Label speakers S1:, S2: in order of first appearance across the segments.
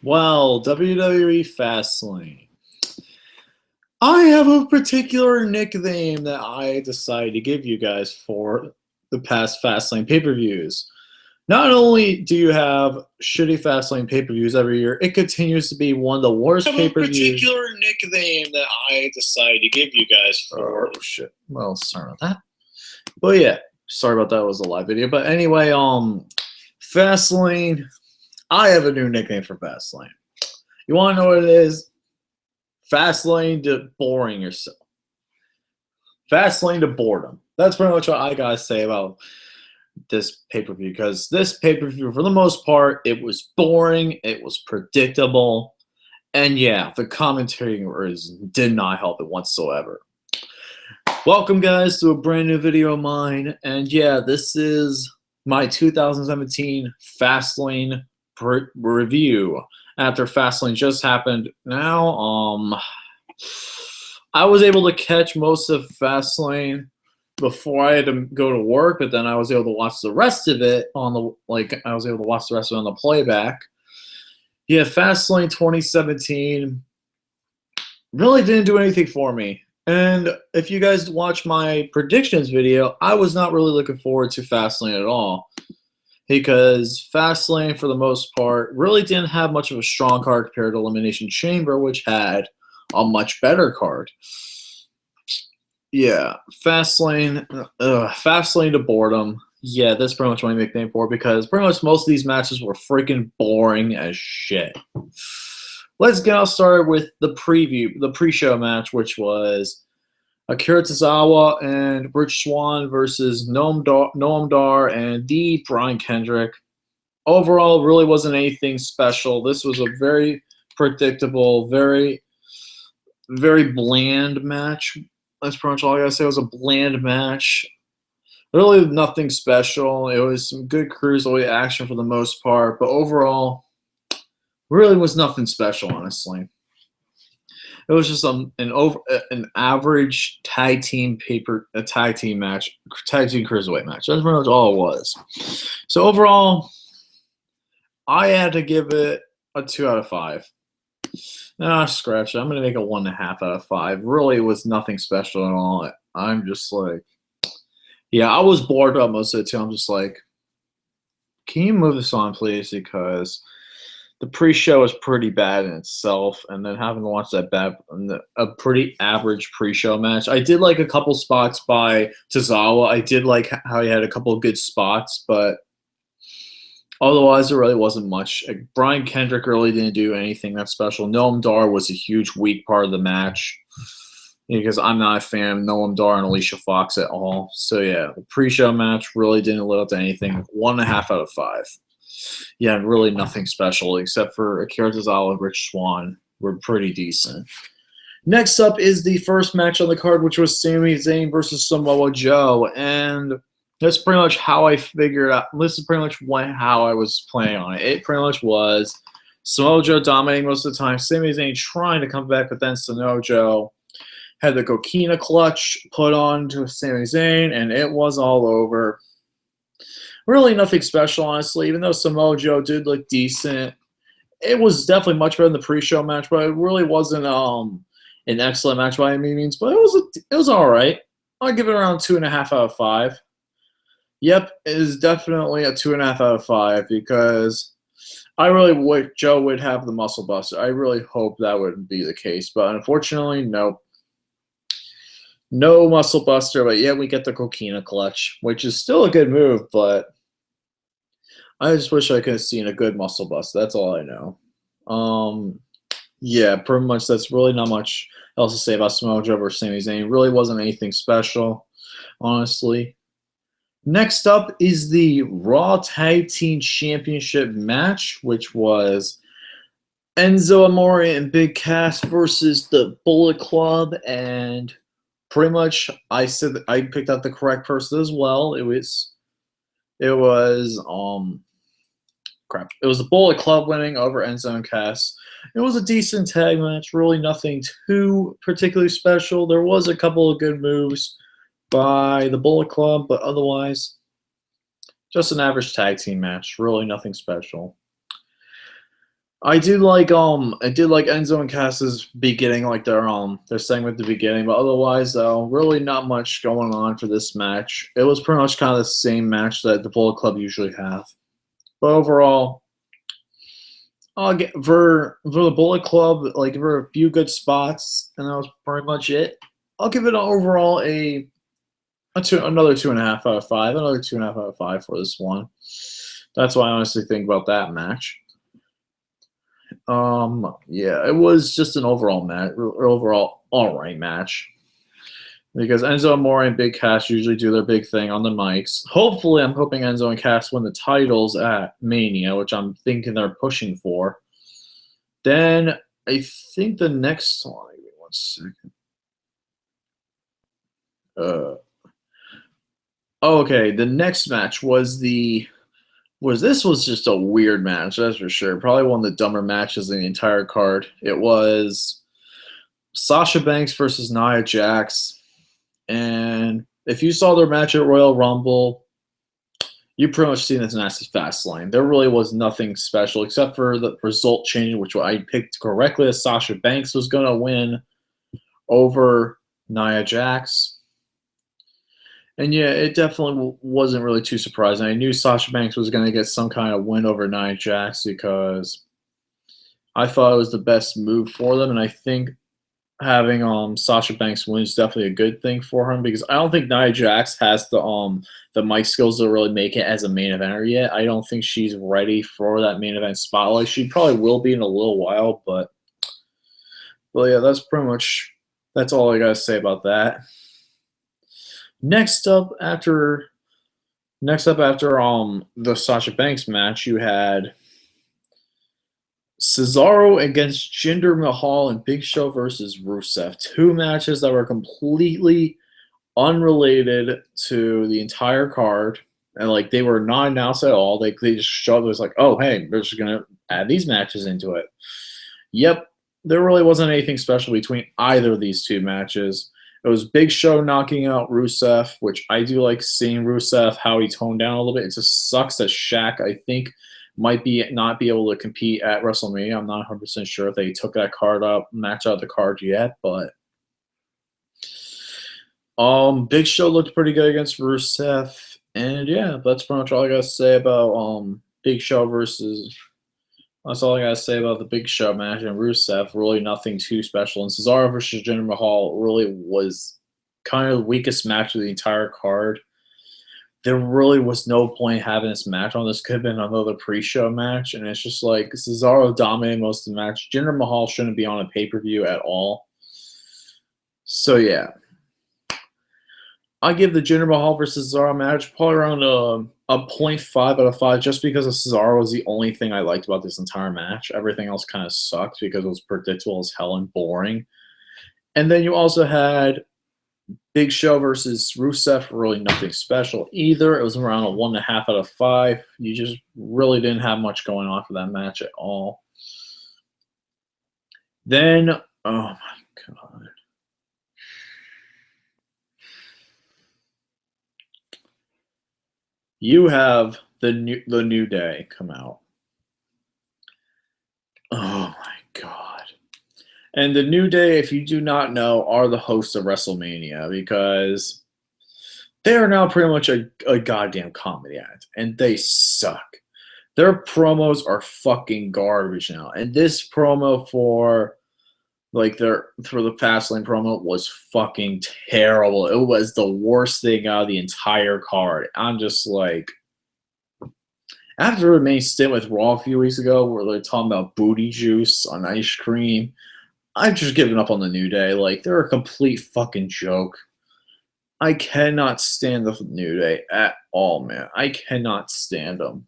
S1: Well, WWE Fastlane. I have a particular nickname that I decided to give you guys for the past Fastlane pay-per-views. Not only do you have shitty Fastlane pay-per-views every year, it continues to be one of the worst pay-per-views. I have a particular nickname that I decided to give you guys for. Oh shit. Well, sorry about that. But yeah, sorry about that. It was a live video. But anyway, Fastlane. I have a new nickname for Fastlane. You want to know what it is? Fastlane to boring yourself. Fastlane to boredom. That's pretty much what I gotta say about this pay-per-view, because this pay-per-view, for the most part, it was boring, it was predictable, and yeah, the commentary did not help it whatsoever. Welcome, guys, to a brand new video of mine, and yeah, this is my 2017 Fastlane review. After Fastlane just happened now, I was able to catch most of Fastlane before I had to go to work, but then I was able to watch the rest of it on the playback. Yeah, Fastlane 2017 really didn't do anything for me. And if you guys watch my predictions video, I was not really looking forward to Fastlane at all, because Fastlane, for the most part, really didn't have much of a strong card compared to Elimination Chamber, which had a much better card. Yeah, Fastlane to boredom. Yeah, that's pretty much my nickname for it, because pretty much most of these matches were freaking boring as shit. Let's get all started with the pre-show match, which was Akira Tozawa and Rich Swann versus Noam Dar and the Brian Kendrick. Overall, really wasn't anything special. This was a very predictable, very bland match. That's pretty much all I gotta say. It was a bland match. Really nothing special. It was some good cruiserweight action for the most part, but overall, really was nothing special, honestly. It was just an average tag team match, tag team cruiserweight match. That's pretty much all it was. So overall, I had to give it a 2 out of 5. Nah, scratch it. I'm gonna make a 1.5 out of 5. Really was nothing special at all. I'm just like, yeah, I was bored about most of it too. I'm just like, can you move this on, please? Because the pre-show is pretty bad in itself, and then having to watch a pretty average pre-show match. I did like a couple spots by Tozawa. I did like how he had a couple of good spots, but otherwise there really wasn't much. Brian Kendrick really didn't do anything that special. Noam Dar was a huge weak part of the match, because I'm not a fan of Noam Dar and Alicia Fox at all. So yeah, the pre-show match really didn't live up to anything. 1.5 out of 5. Yeah, really nothing special except for Akira Tozawa and Rich Swann were pretty decent. Next up is the first match on the card, which was Sami Zayn versus Samoa Joe, and that's pretty much how I figured out. This is pretty much how I was playing on it. It pretty much was Samoa Joe dominating most of the time, Sami Zayn trying to come back, but then Samoa Joe had the coquina clutch put on to Sami Zayn, and it was all over. Really nothing special, honestly, even though Samoa Joe did look decent. It was definitely much better than the pre-show match, but it really wasn't an excellent match by any means, but it was all right. I'd give it around 2.5 out of 5. Yep, it is definitely a 2.5 out of 5, because I really wish Joe would have the muscle buster. I really hope that would be the case, but unfortunately, nope. No muscle buster, but yet we get the coquina clutch, which is still a good move, but I just wish I could have seen a good muscle buster. That's all I know. Yeah, pretty much that's really not much else to say about Samoa Joe versus Sami Zayn. It really wasn't anything special, honestly. Next up is the Raw Tag Team Championship match, which was Enzo Amore and Big Cass versus the Bullet Club, and pretty much I said that I picked out the correct person as well. It was the Bullet Club winning over Enzo and Cass. It was a decent tag match, really nothing too particularly special. There was a couple of good moves by the Bullet Club, but otherwise, just an average tag team match, really nothing special. I did like Enzo and Cass's beginning, like their segment at the beginning, but otherwise really not much going on for this match. It was pretty much kind of the same match that the Bullet Club usually have. But overall, I'll get for the Bullet Club, like for a few good spots, and that was pretty much it. I'll give it overall another 2.5 out of 5, another 2.5 out of 5 for this one. That's what I honestly think about that match. Yeah, it was just an overall match, overall all right match. Because Enzo Amore and Big Cass usually do their big thing on the mics. Hopefully, I'm hoping Enzo and Cass win the titles at Mania, which I'm thinking they're pushing for. Then I think the next one. Give me 1 second. Okay, the next match was this was just a weird match, that's for sure. Probably one of the dumber matches in the entire card. It was Sasha Banks versus Nia Jax. And if you saw their match at Royal Rumble, you pretty much seen this match as Fastlane. There really was nothing special except for the result change, which I picked correctly as Sasha Banks was going to win over Nia Jax. And yeah, it definitely wasn't really too surprising. I knew Sasha Banks was going to get some kind of win over Nia Jax because I thought it was the best move for them, and I think having Sasha Banks win is definitely a good thing for him because I don't think Nia Jax has the mic skills to really make it as a main eventer yet. I don't think she's ready for that main event spotlight. She probably will be in a little while, but yeah, that's all I gotta say about that. Next up after the Sasha Banks match, you had Cesaro against Jinder Mahal and Big Show versus Rusev. 2 matches that were completely unrelated to the entire card. And like they were not announced at all. They just showed it was like, oh hey, we're just gonna add these matches into it. Yep, there really wasn't anything special between either of these 2 matches. It was Big Show knocking out Rusev, which I do like seeing Rusev, how he toned down a little bit. It just sucks that Shaq, I think, might not be able to compete at WrestleMania. I'm not 100% sure if they took that match out of the card yet, but Big Show looked pretty good against Rusev, and yeah, that's pretty much all I gotta say about Big Show versus. That's all I gotta say about the Big Show match and Rusev. Really nothing too special. And Cesaro versus Jinder Mahal really was kind of the weakest match of the entire card. There really was no point having this match on. This could have been another pre-show match, and it's just like Cesaro dominated most of the match. Jinder Mahal shouldn't be on a pay-per-view at all. So yeah, I give the Jinder Mahal versus Cesaro match probably around a 0.5 out of 5, just because of Cesaro was the only thing I liked about this entire match. Everything else kind of sucked because it was predictable as hell and boring. And then you also had Big Show versus Rusev, really nothing special either. It was around a 1.5 out of 5. You just really didn't have much going on for that match at all. Then, oh my god. You have the New Day come out. Oh my god. And the New Day, if you do not know, are the hosts of WrestleMania because they are now pretty much a goddamn comedy act, and they suck. Their promos are fucking garbage now. And this promo for the Fastlane promo was fucking terrible. It was the worst thing out of the entire card. I'm just like, after the main stint with Raw a few weeks ago, where they're talking about booty juice on ice cream, I've just given up on the New Day. Like, they're a complete fucking joke. I cannot stand the New Day at all, man. I cannot stand them.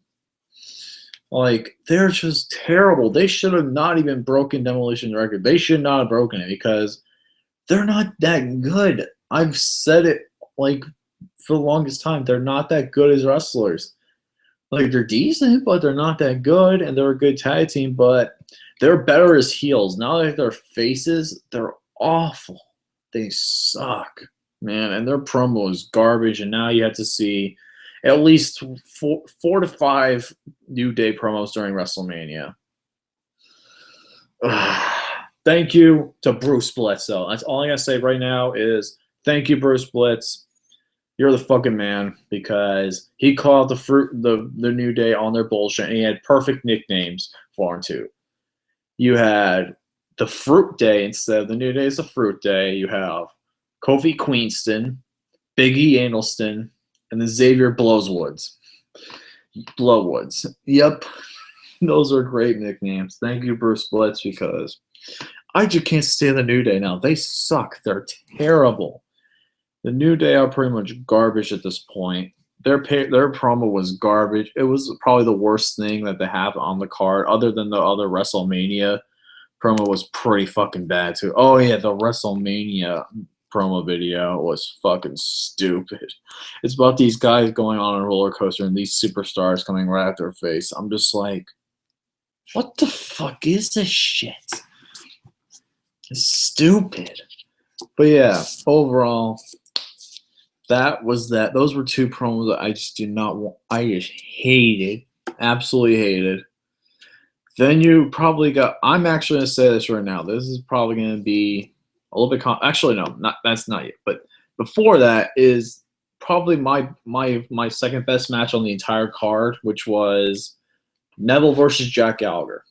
S1: Like, they're just terrible. They should have not even broken Demolition's record. They should not have broken it because they're not that good. I've said it, like, for the longest time. They're not that good as wrestlers. Like, they're decent, but they're not that good, and they're a good tag team, but they're better as heels. Now that they're faces, they're awful. They suck, man, and their promo is garbage, and now you have to see at least 4 to 5 New Day promos during WrestleMania. Thank you to Bruce Bledsoe. That's all I gotta say right now is thank you, Bruce Blitz. You're the fucking man because he called the New Day on their bullshit and he had perfect nicknames for him too. You had the Fruit Day instead of the New Day is the Fruit Day. You have Kofi Queenston, Biggie Anelston, and then Xavier Blowwoods. Blowwoods. Yep. Those are great nicknames. Thank you, Bruce Blitz, because I just can't stand the New Day now. They suck. They're terrible. The New Day are pretty much garbage at this point. Their promo was garbage. It was probably the worst thing that they have on the card, other than the other WrestleMania promo was pretty fucking bad too. Oh yeah, the WrestleMania promo video was fucking stupid. It's about these guys going on a roller coaster and these superstars coming right at their face. I'm just like, what the fuck is this shit? It's stupid. But yeah, overall, that was that. Those were two promos that I just did not want. I just hated. Absolutely hated. Then you probably got. I'm actually going to say this right now. This is probably going to be a little bit. Actually, no, that's not yet. But before that is probably my second best match on the entire card, which was Neville versus Jack Gallagher.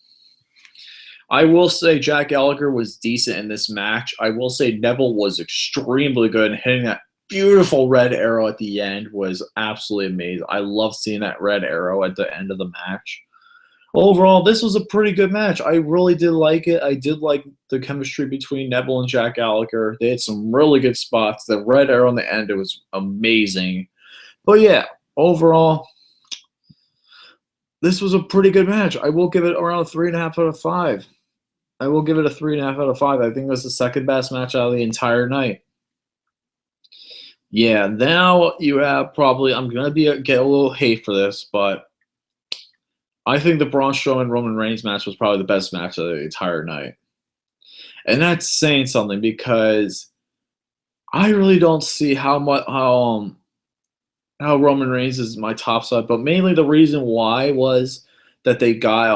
S1: I will say Jack Gallagher was decent in this match. I will say Neville was extremely good, and hitting that beautiful red arrow at the end was absolutely amazing. I love seeing that red arrow at the end of the match. Overall, this was a pretty good match. I really did like it. I did like the chemistry between Neville and Jack Gallagher. They had some really good spots. The red arrow on the end, it was amazing. But yeah, overall, this was a pretty good match. I will give it around a 3.5 out of 5. I will give it a 3.5 out of 5. I think it was the second best match out of the entire night. Yeah, now you have probably, I'm going to get a little hate for this, but I think the Braun Strowman Roman Reigns match was probably the best match of the entire night. And that's saying something because I really don't see how Roman Reigns is my top side, but mainly the reason why was that they got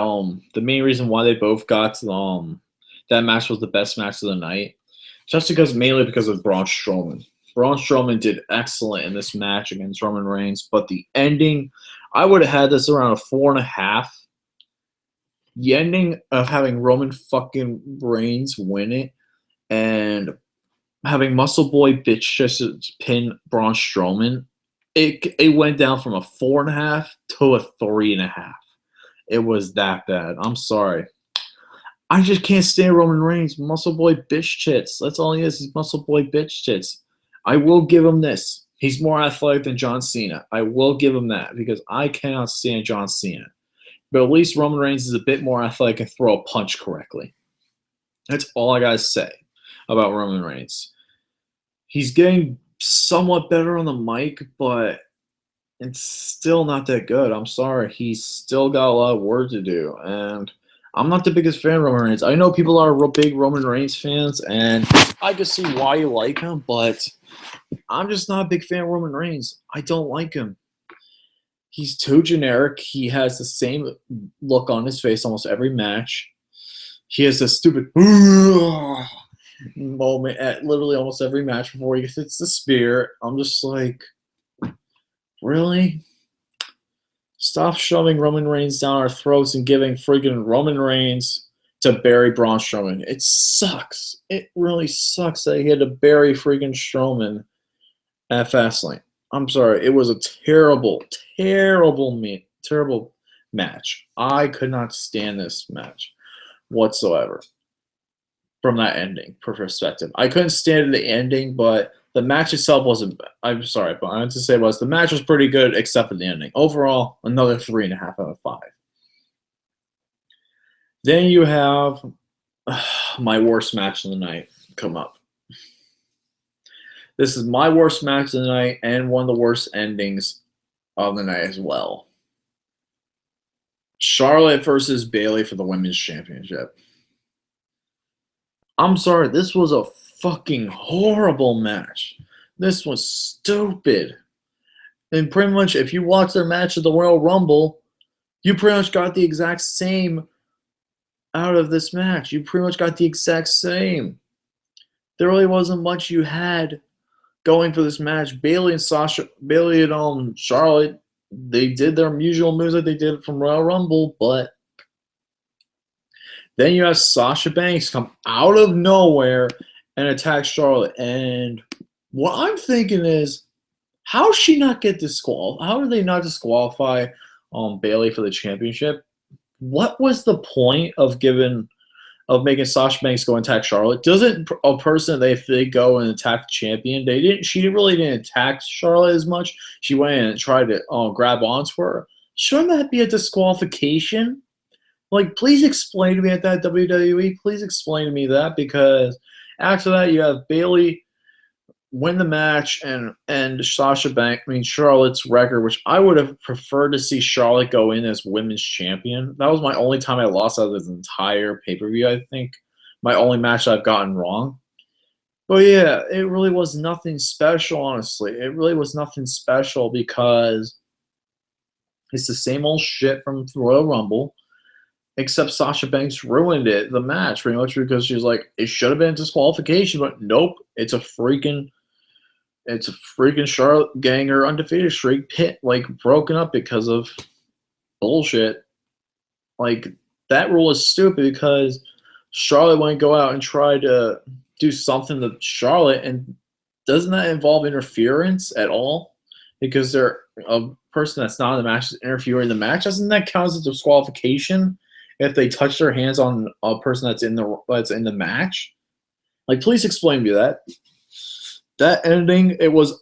S1: the main reason why they both got that match was the best match of the night, just mainly because of Braun Strowman. Braun Strowman did excellent in this match against Roman Reigns, but the ending, I would have had this around a 4.5. The ending of having Roman fucking Reigns win it and having Muscle Boy bitch just pin Braun Strowman, it went down from a 4.5 to a 3.5. It was that bad. I'm sorry. I just can't stand Roman Reigns. Muscle Boy bitch tits. That's all he is. He's Muscle Boy bitch tits. I will give him this. He's more athletic than John Cena. I will give him that because I cannot stand John Cena. But at least Roman Reigns is a bit more athletic and throw a punch correctly. That's all I got to say about Roman Reigns. He's getting somewhat better on the mic, but it's still not that good. I'm sorry. He's still got a lot of work to do. And I'm not the biggest fan of Roman Reigns. I know people are big Roman Reigns fans, and I can see why you like him, but I'm just not a big fan of Roman Reigns. I don't like him. He's too generic. He has the same look on his face almost every match. He has this stupid moment at literally almost every match before he hits the spear. I'm just like, really? Stop shoving Roman Reigns down our throats and giving friggin' Roman Reigns to bury Braun Strowman. It sucks. It really sucks that he had to bury friggin' Strowman at Fastlane. I'm sorry. It was a terrible, terrible match. I could not stand this match whatsoever from that ending perspective. I couldn't stand the ending, but the match itself wasn't bad. I'm sorry, but I meant to say was the match was pretty good except for the ending. Overall, another 3.5 out of 5. Then you have my worst match of the night come up. This is my worst match of the night and one of the worst endings of the night as well. Charlotte versus Bayley for the Women's Championship. I'm sorry, this was a fucking horrible match. This was stupid. And pretty much, if you watch their match at the Royal Rumble, you pretty much got the exact same out of this match? You pretty much got the exact same. There really wasn't much you had going for this match. Bailey and Charlotte, they did their usual moves like they did from Royal Rumble, but then you have Sasha Banks come out of nowhere and attack Charlotte. And what I'm thinking is, how did she not get disqualified? How did they not disqualify Bailey for the championship? What was the point of making Sasha Banks go and attack Charlotte? Doesn't a person if they go and attack the champion, she really didn't attack Charlotte as much. She went in and tried to grab onto her. Shouldn't that be a disqualification? Like, please explain to me at that WWE. Please explain to me that, because after that you have Bailey win the match and Charlotte's record, which I would have preferred to see Charlotte go in as women's champion. That was my only time I lost out of this entire pay-per-view, I think. My only match I've gotten wrong. But yeah, it really was nothing special, honestly. It really was nothing special because it's the same old shit from Royal Rumble, except Sasha Banks ruined the match, pretty much, because she's like, it should have been a disqualification, but nope, it's a freaking Charlotte getting her undefeated streak broken up because of bullshit. Like, that rule is stupid because Charlotte wouldn't go out and try to do something to Charlotte, and doesn't that involve interference at all? Because they're a person that's not in the match is interfering in the match. Doesn't that count as a disqualification if they touch their hands on a person that's in the match? Like, please explain to me that. That ending,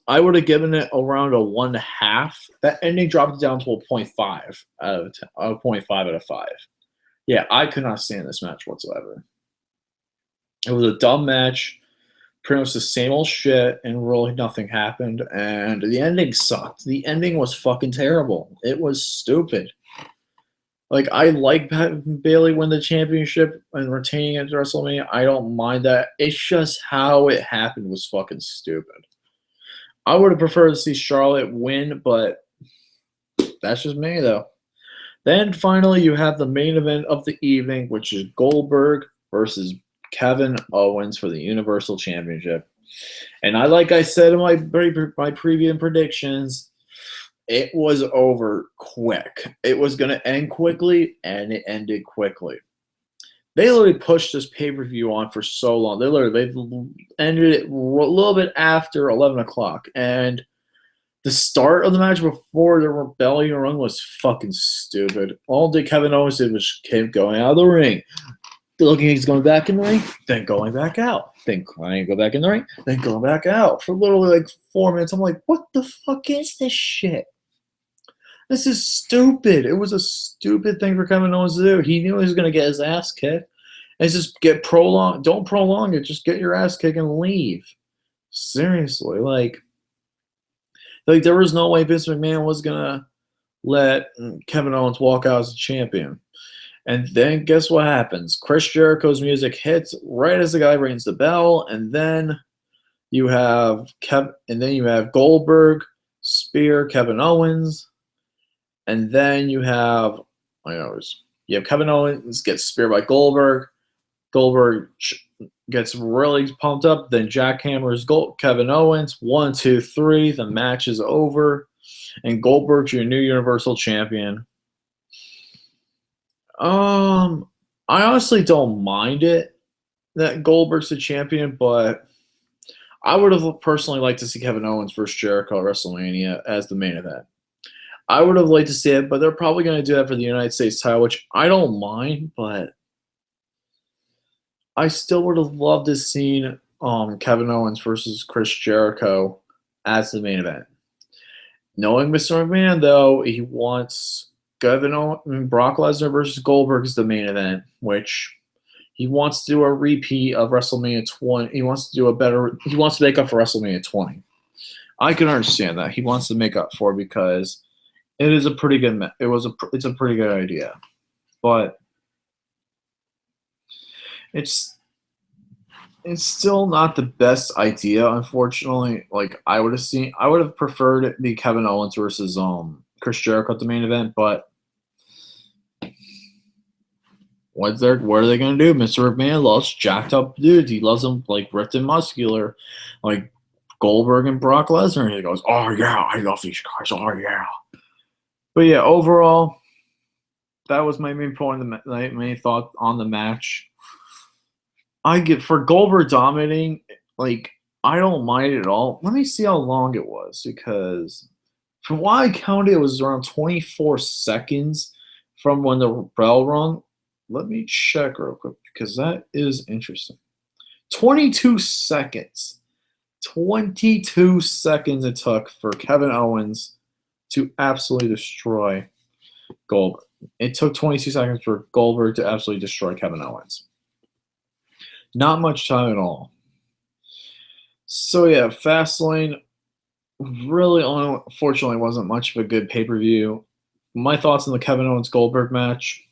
S1: I would have given it around a 1.5. That ending dropped it down to a 0.5 out of 0.5 out of 5. Yeah, I could not stand this match whatsoever. It was a dumb match, pretty much the same old shit, and really nothing happened. And the ending sucked. The ending was fucking terrible. It was stupid. Like, I like Bailey win the championship and retaining it at WrestleMania. I don't mind that. It's just how it happened was fucking stupid. I would have preferred to see Charlotte win, but that's just me, though. Then finally, you have the main event of the evening, which is Goldberg versus Kevin Owens for the Universal Championship. And like I said in my preview predictions, it was over quick. It was going to end quickly, and it ended quickly. They literally pushed this pay-per-view on for so long. They ended it a little bit after 11 o'clock. And the start of the match before the Rebellion run was fucking stupid. All that Kevin Owens did was keep going out of the ring. Looking he's going back in the ring, then going back out. Then trying to go back in the ring, then going back out. For literally like 4 minutes, I'm like, what the fuck is this shit? This is stupid. It was a stupid thing for Kevin Owens to do. He knew he was going to get his ass kicked. And just don't prolong it. Just get your ass kicked and leave. Seriously. Like there was no way Vince McMahon was going to let Kevin Owens walk out as a champion. And then guess what happens? Chris Jericho's music hits right as the guy rings the bell, and then you have Goldberg spear Kevin Owens, and then you have Kevin Owens gets speared by Goldberg. Goldberg gets really pumped up, then jackhammers Kevin Owens. 1, 2, 3. The match is over, and Goldberg's your new Universal Champion. I honestly don't mind it that Goldberg's the champion, but I would have personally liked to see Kevin Owens versus Jericho at WrestleMania as the main event. I would have liked to see it, but they're probably going to do that for the United States title, which I don't mind, but I still would have loved to see Kevin Owens versus Chris Jericho as the main event. Knowing Mr. McMahon, though, he wants Brock Lesnar versus Goldberg is the main event, which he wants to do a repeat of WrestleMania 20. He wants to make up for WrestleMania 20. I can understand that. He wants to make up for it because it is a pretty good it's a pretty good idea. But it's still not the best idea, unfortunately. Like I would have preferred it be Kevin Owens versus Chris Jericho at the main event, but what are they gonna do? Mr. McMahon loves jacked up dudes. He loves them like ripped and muscular, like Goldberg and Brock Lesnar. And he goes, "Oh yeah, I love these guys. Oh yeah." But yeah, overall, that was my main point. My main thought on the match. I get for Goldberg dominating, like I don't mind it at all. Let me see how long it was because from what I counted, it was around 24 seconds from when the bell rung. Let me check real quick because that is interesting. 22 seconds. 22 seconds it took for Kevin Owens to absolutely destroy Goldberg. It took 22 seconds for Goldberg to absolutely destroy Kevin Owens. Not much time at all. So yeah, Fastlane really, unfortunately, wasn't much of a good pay-per-view. My thoughts on the Kevin Owens Goldberg match.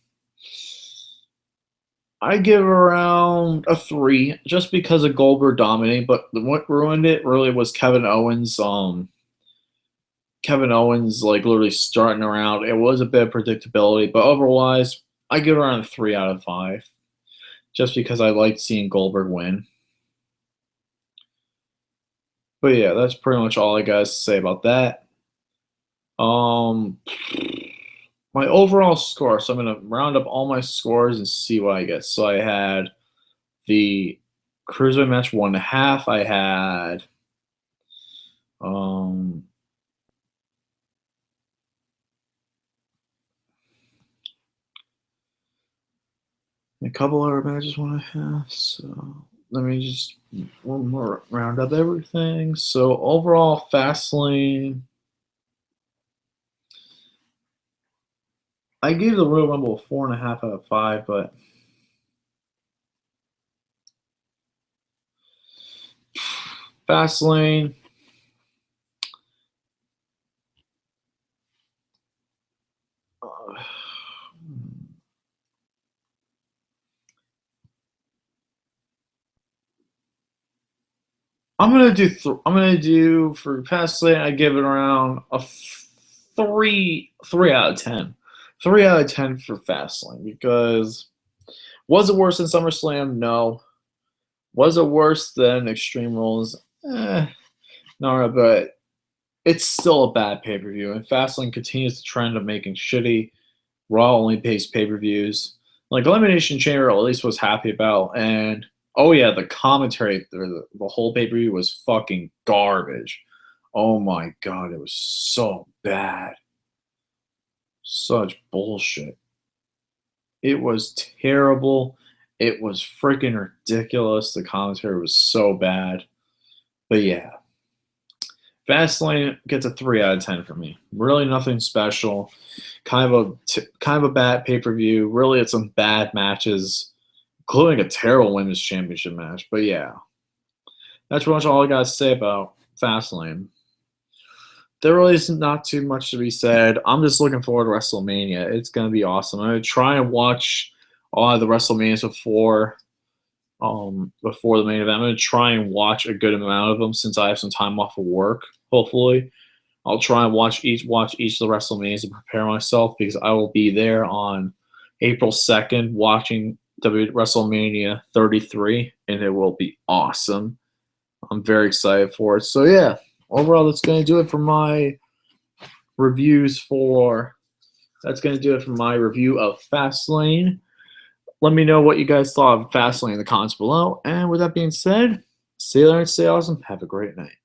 S1: I give around a 3 just because of Goldberg dominating, but what ruined it really was Kevin Owens. Kevin Owens like literally starting around. It was a bit of predictability, but otherwise, I give it around a 3 out of 5, just because I liked seeing Goldberg win. But yeah, that's pretty much all I got to say about that. My overall score. So I'm gonna round up all my scores and see what I get. So I had the Cruiserweight match 1.5. I had a couple other matches 1.5. So let me just one more round up everything. So overall, Fastlane. I gave the Royal Rumble a 4.5 out of 5, but Fastlane. I'm gonna do for Fastlane. I give it around a 3 out of 10. 3 out of 10 for Fastlane because was it worse than SummerSlam? No. Was it worse than Extreme Rules? No, but it's still a bad pay-per-view, and Fastlane continues the trend of making shitty Raw only based pay-per-views. Like Elimination Chamber, at least was happy about, and oh yeah, the commentary, the whole pay-per-view was fucking garbage. Oh my god, it was so bad. Such bullshit. It was terrible. It was freaking ridiculous. The commentary was so bad. But yeah. Fastlane gets a 3 out of 10 for me. Really nothing special. Kind of a bad pay-per-view. Really had some bad matches, including a terrible women's championship match. But yeah. That's pretty much all I got to say about Fastlane. There really is not too much to be said. I'm just looking forward to WrestleMania. It's going to be awesome. I'm going to try and watch all of the WrestleManias before the main event. I'm going to try and watch a good amount of them since I have some time off of work, hopefully. I'll try and watch each of the WrestleManias and prepare myself because I will be there on April 2nd watching WrestleMania 33, and it will be awesome. I'm very excited for it. So, yeah. Overall, that's going to do it for my reviews that's going to do it for my review of Fastlane. Let me know what you guys thought of Fastlane in the comments below. And with that being said, see you later and stay awesome. Have a great night.